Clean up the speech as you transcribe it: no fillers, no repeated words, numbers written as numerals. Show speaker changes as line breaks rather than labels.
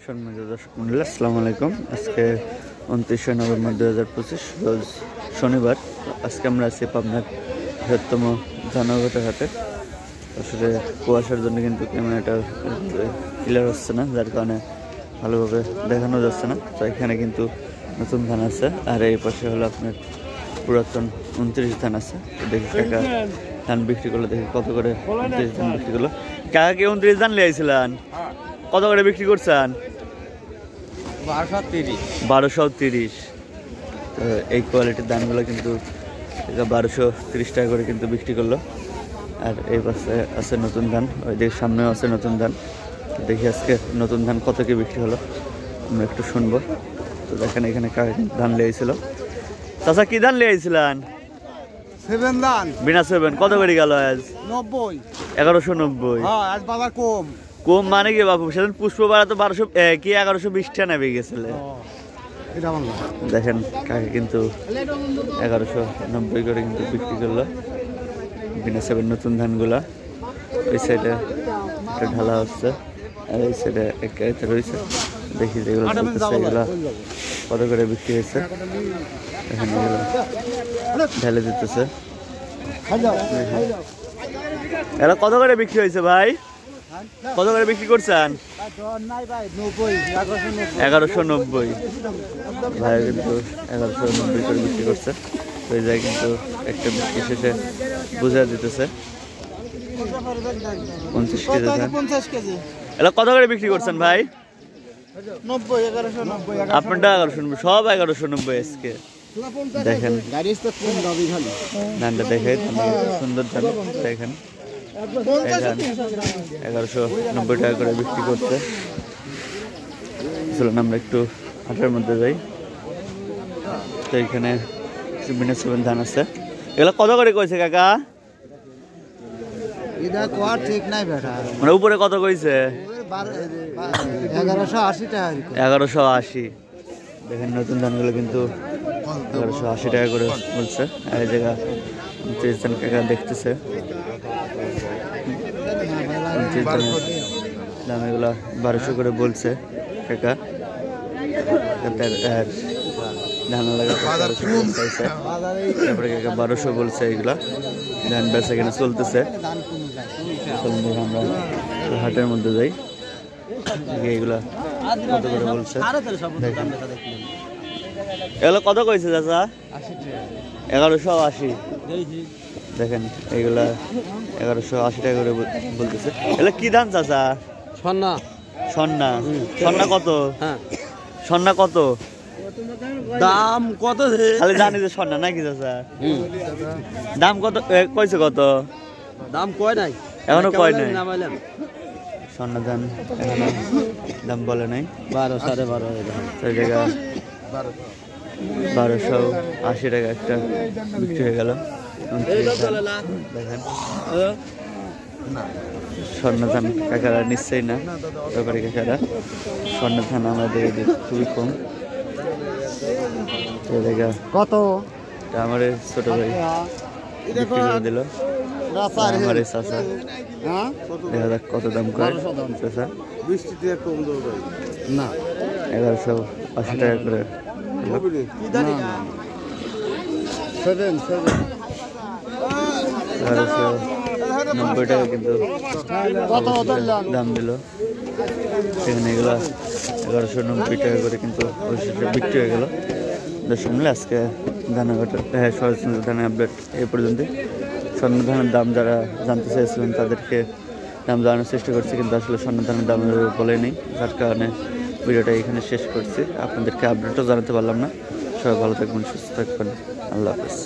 সম্মানিত দর্শক মণ্ডলী, আসসালামু আলাইকুম। আজকে 29শে নভেম্বর 2025 রোজ শনিবার। আজকে আমরা আছি পাবনার বৃহত্তম ধানঘাটের হাটে। আসলে কুয়াশার জন্য কিন্তু ক্যামেরাটা ক্লিয়ার হচ্ছে না, যার কারণে ভালোভাবে দেখানো যাচ্ছে না। তো এখানে কিন্তু নতুন ধান আছে, আর এই পাশে হলো আপনার পুরাতন 29 ধান আছে। দেখি কাকা ধান বিক্রি করলো, দেখি কত করে 29 ধান বিক্রি করলো। কাকা কি 29 ধান লিয়েছিলেন? কত করে বিক্রি করছেন? 1230। তো এই কোয়ালিটির ধানগুলো কিন্তু 1230 টাকা করে কিন্তু বিক্রি করলো। আর এই পাশে আছে নতুন ধান, ওই দিকে সামনেও আছে নতুন ধান। দেখি আজকে নতুন ধান কত কি বিক্রি হলো, আমরা একটু শুনবো। তো দেখেন এখানে ধান লিয়েছিল। চাচা কি ধান লিয়েছিলেন?
7 ধান।
বিনা 7 কত করে গেল আজ?
90।
1190।
হ্যাঁ, আজ বাজার কম।
কম মানে কি বাবু? সেদিন পুষ্পবাড়া তো 1200 কি 1120 টাকা নেমে গেছিল। দেখেন কাকে কিন্তু 1190 করে কিন্তু বিক্রি করলো বিনা 7 নতুন ধানগুলা। ওই সাইডে একটা ঢালা হচ্ছে, আর এই সাইডে এক গাড়িতে রয়েছে। দেখি যেগুলো চলতেছে এগুলা কত করে বিক্রি হয়েছে। এখানে এগুলো ঢেলে দিতেছে। এরা কত করে বিক্রি হয়েছে ভাই? কত করে বিক্রি করছেন? 1190। ভাই কিন্তু 1190 করে বিক্রি করছে। তো এই জায়গায় কিন্তু একটা বিক্রি শেষে বুঝা দিতেছে 50 কেজি ধান। এরা কত করে বিক্রি করছেন ভাই?
90, 1190।
আপনারটা 1190, সব 1190 আজকে। দেখেন ধানটা দেখে, সুন্দর ধান দেখেন। 1190 টাকা করে বিক্রি করছে। চলুন আমরা একটু হাটের মধ্যে যাই। তো এখানে বিনা 7 ধান আছে। এগুলো কত করে কইছে কাকা?
ঠিক নাই বেটা,
মানে উপরে কত কইছে?
1180 টাকা।
1180। দেখেন নতুন ধানগুলো কিন্তু 1180 টাকা করে বলছে। আর এই জায়গা 29 ধান কাকা দেখতেছে। দাম এগুলো 1200 করে বলছে কাকা। ধান লাগা তারপরে কাকা 1200 বলছে। এগুলা ধান বেচা এখানে চলতেছে। আমরা হাটের মধ্যে যাই, এগুলা কত করে বলছে। এগুলো কত কইছে চাচা? 1180। দেখেন এইগুলা 1180 টাকা করে বলতেছে। এগুলো কি ধান চাচা?
সন্না।
সন্না। সন্না কত?
হ্যাঁ,
সন্না কত?
দাম কত?
খালি জানি যে সন্না নাকি চাচা? দাম কত কইছে? কত
দাম কয় নাই,
এখনো কয় নাই। সন্না ধান এখনো দাম বলে নাই।
12, 12.5।
সেই জায়গা 1280 টাকা একটা বিক্রি হয়ে গেল। দেখেন স্বর্ণ ধান কাকারা নিশ্চয়ই না, ব্যাপারী কাকারা। স্বর্ণ ধান আমাদের খুবই কম।
কত?
আমার ছোট ভাই বিক্রি করে দিল। আমার চাষা দেখা যাক কত দাম করে চাষা। 1180 টাকা করে। 1190 টাকা কিন্তু দাম দিল। সেখানে এগুলো 1190 টাকা করে কিন্তু বিক্রি হয়ে গেল। দর্শক মিলে আজকে ধানঘাটের সরাসরি ধানের আপডেট এই পর্যন্ত। স্বর্ণ ধানের দাম যারা জানতে চাইছিলেন তাদেরকে দাম জানানোর চেষ্টা করছি, কিন্তু আসলে স্বর্ণ ধানের দাম বলে নেই, যার কারণে ভিডিওটা এখানে শেষ করছি। আপনাদেরকে আপডেটও জানাতে পারলাম না। সবাই ভালো থাকবেন, সুস্থ থাকবেন। আল্লাহ হাফেজ।